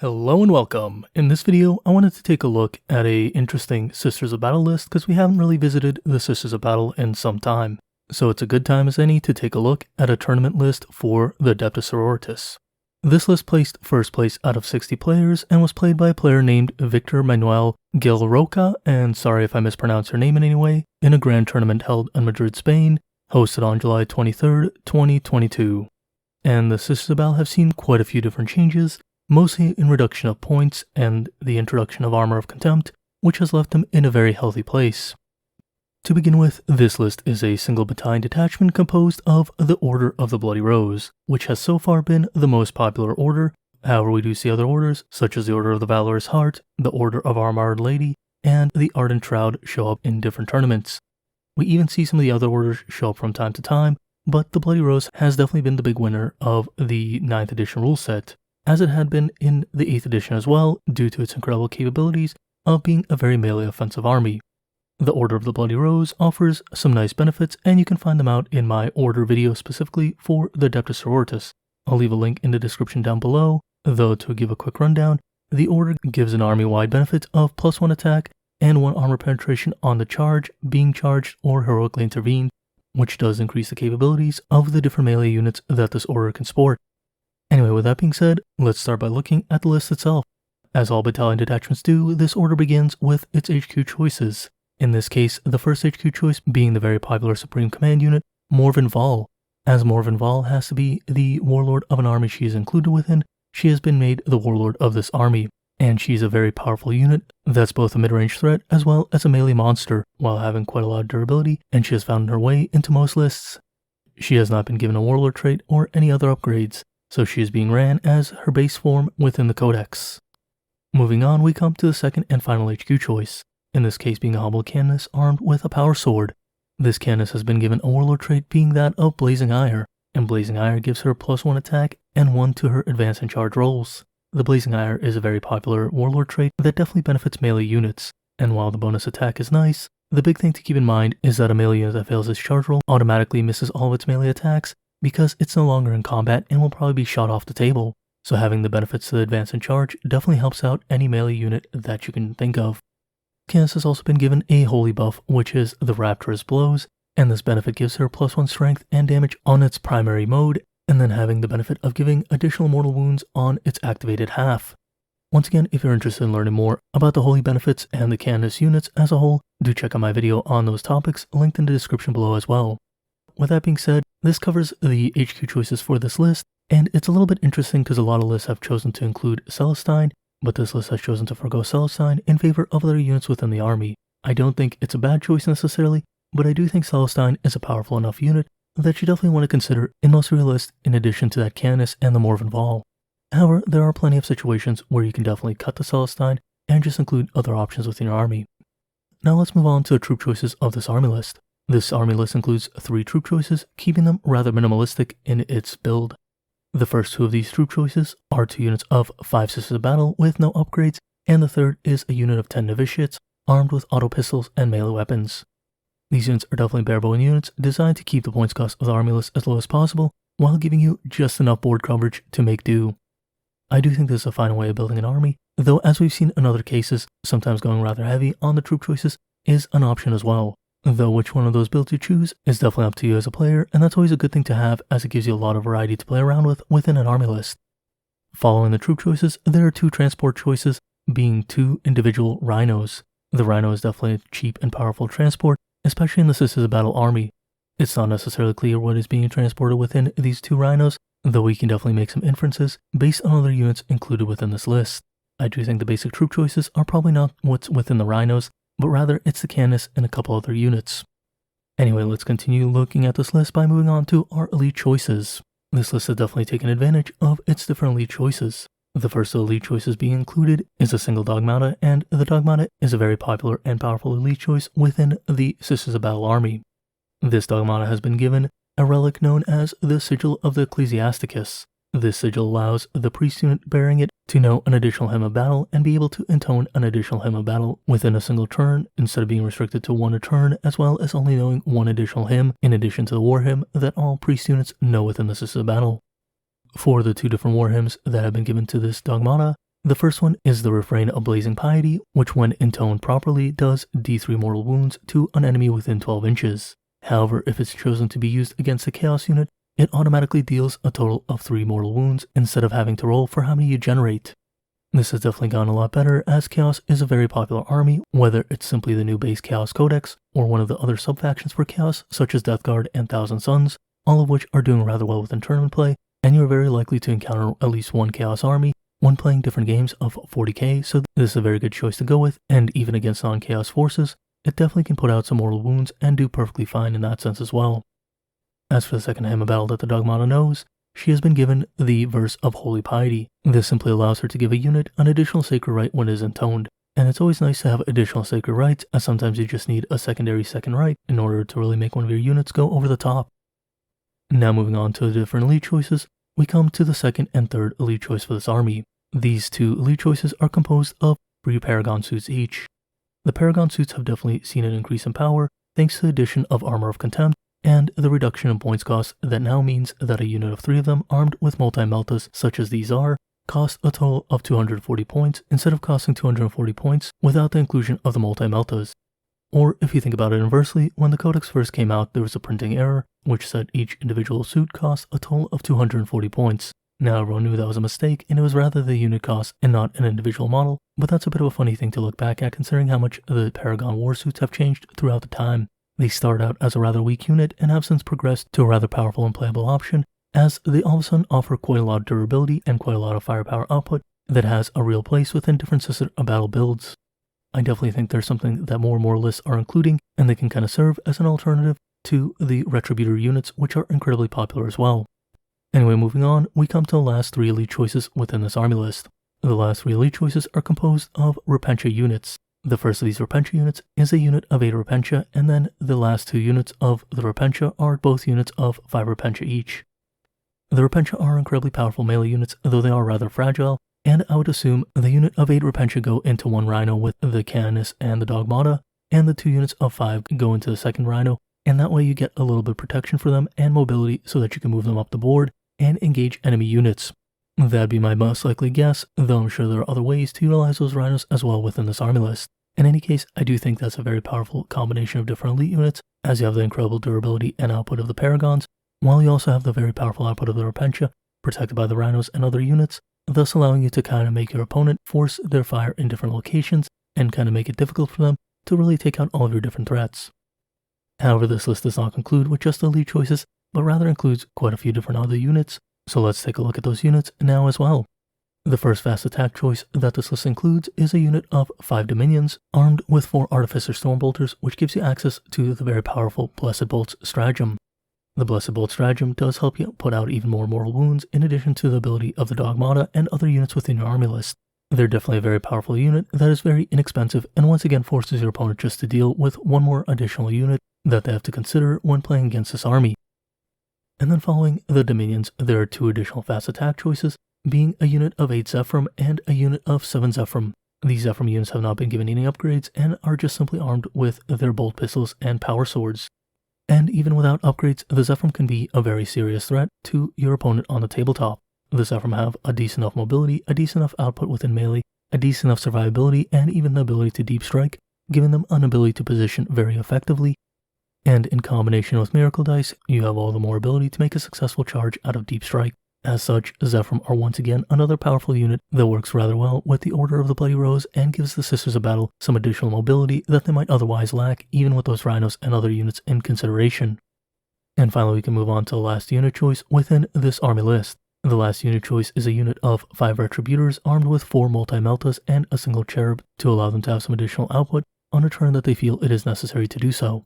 Hello and welcome. In this video, I wanted to take a look at a interesting Sisters of Battle list because we haven't really visited the Sisters of Battle in some time. So it's a good time as any to take a look at a tournament list for the Adepta Sororitas. This list placed first place out of 60 players and was played by a player named Victor Manuel Gilroca, and sorry if I mispronounce her name in any way, in a grand tournament held in Madrid, Spain, hosted on July 23rd, 2022. And the Sisters of Battle have seen quite a few different changes, mostly in reduction of points and the introduction of Armor of Contempt, which has left them in a very healthy place. To begin with, this list is a single battalion detachment composed of the Order of the Bloody Rose, which has so far been the most popular order. However, we do see other orders, such as the Order of the Valorous Heart, the Order of Our Martyred Lady, and the Ardent Shroud show up in different tournaments. We even see some of the other orders show up from time to time, but the Bloody Rose has definitely been the big winner of the 9th edition rule set, as it had been in the 8th edition as well, due to its incredible capabilities of being a very melee offensive army. The Order of the Bloody Rose offers some nice benefits, and you can find them out in my order video specifically for the Adepta Sororitas. I'll leave a link in the description down below, though to give a quick rundown, the order gives an army-wide benefit of +1 attack and 1 armor penetration on the charge, being charged, or heroically intervened, which does increase the capabilities of the different melee units that this order can sport. Anyway, with that being said, let's start by looking at the list itself. As all battalion detachments do, this order begins with its HQ choices. In this case, the first HQ choice being the very popular Supreme Command unit, Morven Val. As Morven Val has to be the warlord of an army she is included within, she has been made the warlord of this army, and she's a very powerful unit that's both a mid-range threat as well as a melee monster, while having quite a lot of durability, and she has found her way into most lists. She has not been given a warlord trait or any other upgrades, so she is being ran as her base form within the Codex. Moving on, we come to the second and final HQ choice, in this case being a humble Canoness armed with a power sword. This Canoness has been given a warlord trait being that of Blazing Ire, and Blazing Ire gives her +1 attack and 1 to her advance and charge rolls. The Blazing Ire is a very popular warlord trait that definitely benefits melee units, and while the bonus attack is nice, the big thing to keep in mind is that a melee unit that fails its charge roll automatically misses all of its melee attacks because it's no longer in combat and will probably be shot off the table, so having the benefits to the advance and charge definitely helps out any melee unit that you can think of. Canoness has also been given a holy buff, which is the Rapturous Blows, and this benefit gives her +1 strength and damage on its primary mode, and then having the benefit of giving additional mortal wounds on its activated half. Once again, if you're interested in learning more about the holy benefits and the Canoness units as a whole, do check out my video on those topics, linked in the description below as well. With that being said, this covers the HQ choices for this list, and it's a little bit interesting because a lot of lists have chosen to include Celestine, but this list has chosen to forgo Celestine in favor of other units within the army. I don't think it's a bad choice necessarily, but I do think Celestine is a powerful enough unit that you definitely want to consider in most of your list in addition to that Canoness and the Morven Val. However, there are plenty of situations where you can definitely cut the Celestine and just include other options within your army. Now let's move on to the troop choices of this army list. This army list includes 3 troop choices, keeping them rather minimalistic in its build. The first 2 of these troop choices are 2 units of 5 Sisters of Battle with no upgrades, and the third is a unit of 10 novitiates armed with auto pistols and melee weapons. These units are definitely bare-bone units designed to keep the points cost of the army list as low as possible while giving you just enough board coverage to make do. I do think this is a fine way of building an army, though as we've seen in other cases, sometimes going rather heavy on the troop choices is an option as well. Though which one of those builds you choose is definitely up to you as a player, and that's always a good thing to have as it gives you a lot of variety to play around with within an army list. Following the troop choices, there are 2 transport choices, being 2 individual rhinos. The rhino is definitely a cheap and powerful transport, especially in the Sisters of Battle army. It's not necessarily clear what is being transported within these 2 rhinos, though we can definitely make some inferences based on other units included within this list. I do think the basic troop choices are probably not what's within the rhinos, but rather it's the Canoness and a couple other units. Anyway, let's continue looking at this list by moving on to our elite choices. This list has definitely taken advantage of its different elite choices. The first of the elite choices being included is a single Dogmata, and the Dogmata is a very popular and powerful elite choice within the Sisters of Battle army. This Dogmata has been given a relic known as the Sigil of the Ecclesiasticus. This sigil allows the priest unit bearing it to know an additional hymn of battle and be able to intone an additional hymn of battle within a single turn instead of being restricted to 1 a turn, as well as only knowing 1 additional hymn in addition to the war hymn that all priest units know within the Sisters of Battle. For the 2 different war hymns that have been given to this Dogmata, The first one is the Refrain of Blazing Piety, which when intoned properly does D3 mortal wounds to an enemy within 12 inches. However, if it's chosen to be used against a Chaos unit, it automatically deals a total of 3 mortal wounds instead of having to roll for how many you generate. This has definitely gotten a lot better as Chaos is a very popular army, whether it's simply the new base Chaos Codex or one of the other sub-factions for Chaos such as Death Guard and Thousand Suns, all of which are doing rather well within tournament play, and you're very likely to encounter at least one Chaos army when playing different games of 40k, so this is a very good choice to go with, and even against non-Chaos forces, it definitely can put out some mortal wounds and do perfectly fine in that sense as well. As for the second hymn of battle that the Dogmata knows, she has been given the Verse of Holy Piety. This simply allows her to give a unit an additional sacred rite when it is intoned, and it's always nice to have additional sacred rites, as sometimes you just need a secondary second rite in order to really make one of your units go over the top. Now moving on to the different elite choices, we come to the second and third elite choice for this army. These two elite choices are composed of 3 Paragon suits each. The Paragon suits have definitely seen an increase in power thanks to the addition of Armor of Contempt and the reduction in points cost that now means that a unit of 3 of them armed with multi-meltas such as these are cost a total of 240 points instead of costing 240 points without the inclusion of the multi-meltas. Or if you think about it inversely, when the Codex first came out there was a printing error which said each individual suit cost a total of 240 points. Now everyone knew that was a mistake and it was rather the unit cost and not an individual model, but that's a bit of a funny thing to look back at considering how much the Paragon war suits have changed throughout the time. They start out as a rather weak unit and have since progressed to a rather powerful and playable option, as they all of a sudden offer quite a lot of durability and quite a lot of firepower output that has a real place within different Sister of Battle builds. I definitely think there's something that more and more lists are including, and they can kind of serve as an alternative to the Retributor units, which are incredibly popular as well. Anyway, moving on, we come to the last 3 elite choices within this army list. The last 3 elite choices are composed of Repentia units. The first of these Repentia units is a unit of 8 Repentia, and then the last 2 units of the Repentia are both units of 5 Repentia each. The Repentia are incredibly powerful melee units, though they are rather fragile, and I would assume the unit of 8 Repentia go into one Rhino with the Canonus and the Dogmata, and the 2 units of 5 go into the second Rhino, and that way you get a little bit of protection for them and mobility so that you can move them up the board and engage enemy units. That'd be my most likely guess, though I'm sure there are other ways to utilize those Rhinos as well within this army list. In any case, I do think that's a very powerful combination of different elite units, as you have the incredible durability and output of the Paragons, while you also have the very powerful output of the Repentia, protected by the Rhinos and other units, thus allowing you to kind of make your opponent force their fire in different locations and kind of make it difficult for them to really take out all of your different threats. However, this list does not conclude with just elite choices, but rather includes quite a few different other units, so let's take a look at those units now as well. The first fast attack choice that this list includes is a unit of 5 Dominions, armed with 4 Artificer Stormbolters, which gives you access to the very powerful Blessed Bolt's Stratagem. The Blessed Bolt Stratagem does help you put out even more mortal wounds in addition to the ability of the Dogmata and other units within your army list. They're definitely a very powerful unit that is very inexpensive and once again forces your opponent just to deal with one more additional unit that they have to consider when playing against this army. And then following the Dominions, there are 2 additional fast attack choices, being a unit of 8 Zephyrim and a unit of 7 Zephyrim. These Zephyrim units have not been given any upgrades and are just simply armed with their bolt pistols and power swords. And even without upgrades, the Zephyrim can be a very serious threat to your opponent on the tabletop. The Zephyrim have a decent enough mobility, a decent enough output within melee, a decent enough survivability, and even the ability to deep strike, giving them an ability to position very effectively. And in combination with Miracle Dice, you have all the more ability to make a successful charge out of deep strike. As such, Zephyrim are once again another powerful unit that works rather well with the Order of the Bloody Rose and gives the Sisters of Battle some additional mobility that they might otherwise lack even with those Rhinos and other units in consideration. And finally we can move on to the last unit choice within this army list. The last unit choice is a unit of 5 Retributors armed with 4 Multi-Meltas and a single Cherub to allow them to have some additional output on a turn that they feel it is necessary to do so.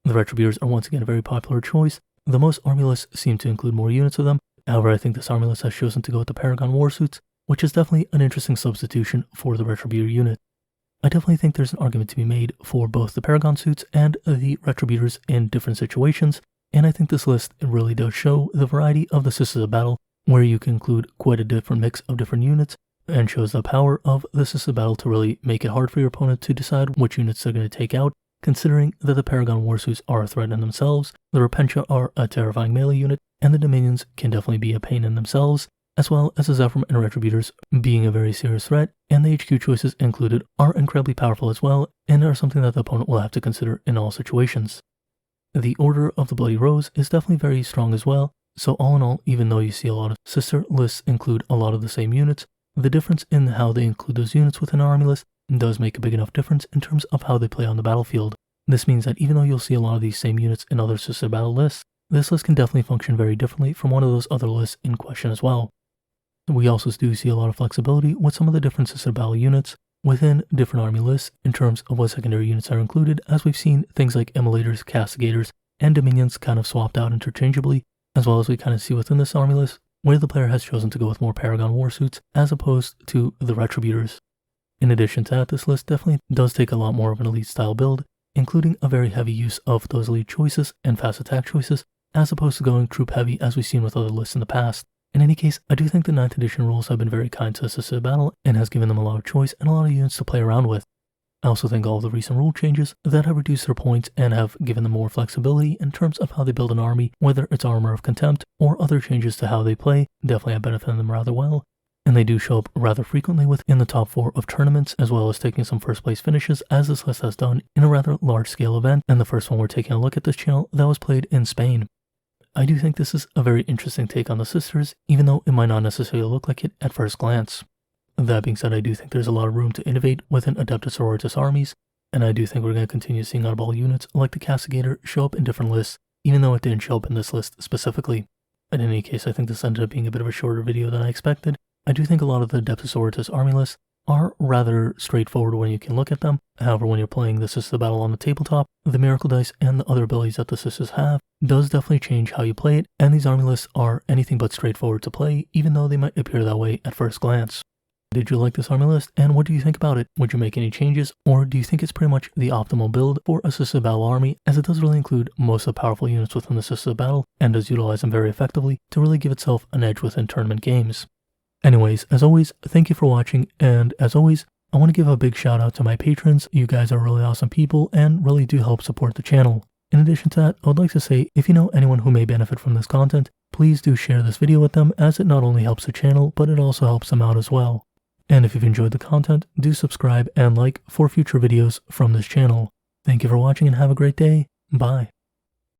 The Retributors are once again a very popular choice, though most army lists seem to include more units of them. However, I think this army list has chosen to go with the Paragon Warsuits, which is definitely an interesting substitution for the Retributor unit. I definitely think there's an argument to be made for both the Paragon suits and the Retributors in different situations, and I think this list really does show the variety of the Sisters of Battle, where you can include quite a different mix of different units, and shows the power of the Sisters of Battle to really make it hard for your opponent to decide which units they're going to take out, considering that the Paragon Warsuits are a threat in themselves, the Repentia are a terrifying melee unit, and the Dominions can definitely be a pain in themselves, as well as the Zephyrim and Retributors being a very serious threat, and the HQ choices included are incredibly powerful as well, and are something that the opponent will have to consider in all situations. The Order of the Bloody Rose is definitely very strong as well, so all in all, even though you see a lot of sister lists include a lot of the same units, the difference in how they include those units within an army list does make a big enough difference in terms of how they play on the battlefield. This means that even though you'll see a lot of these same units in other sister battle lists, this list can definitely function very differently from one of those other lists in question as well. We also do see a lot of flexibility with some of the different sister battle units within different army lists in terms of what secondary units are included, as we've seen things like Immolators, Castigators, and Dominions kind of swapped out interchangeably, as well as we kind of see within this army list where the player has chosen to go with more Paragon Warsuits as opposed to the Retributors. In addition to that, this list definitely does take a lot more of an elite style build, including a very heavy use of those elite choices and fast attack choices, as opposed to going troop heavy as we've seen with other lists in the past. In any case, I do think the 9th edition rules have been very kind to Assisted Battle and has given them a lot of choice and a lot of units to play around with. I also think all of the recent rule changes that have reduced their points and have given them more flexibility in terms of how they build an army, whether it's Armor of Contempt or other changes to how they play, definitely have benefited them rather well. And they do show up rather frequently within the top 4 of tournaments, as well as taking some first place finishes, as this list has done in a rather large scale event, and the first one we're taking a look at this channel that was played in Spain. I do think this is a very interesting take on the sisters, even though it might not necessarily look like it at first glance. That being said, I do think there's a lot of room to innovate within Adepta Sororitas armies, and I do think we're going to continue seeing oddball units like the Castigator show up in different lists, even though it didn't show up in this list specifically. In any case, I think this ended up being a bit of a shorter video than I expected. I do think a lot of the Adepta Sororitas army lists are rather straightforward when you can look at them. However, when you're playing the Sister Battle on the tabletop, the Miracle Dice and the other abilities that the Sisters have does definitely change how you play it, and these army lists are anything but straightforward to play, even though they might appear that way at first glance. Did you like this army list, and what do you think about it? Would you make any changes, or do you think it's pretty much the optimal build for a Sister Battle army, as it does really include most of the powerful units within the Sister Battle, and does utilize them very effectively to really give itself an edge within tournament games? Anyways, as always, thank you for watching, and as always, I want to give a big shout out to my patrons. You guys are really awesome people and really do help support the channel. In addition to that, I would like to say, if you know anyone who may benefit from this content, please do share this video with them, as it not only helps the channel, but it also helps them out as well. And if you've enjoyed the content, do subscribe and like for future videos from this channel. Thank you for watching and have a great day. Bye.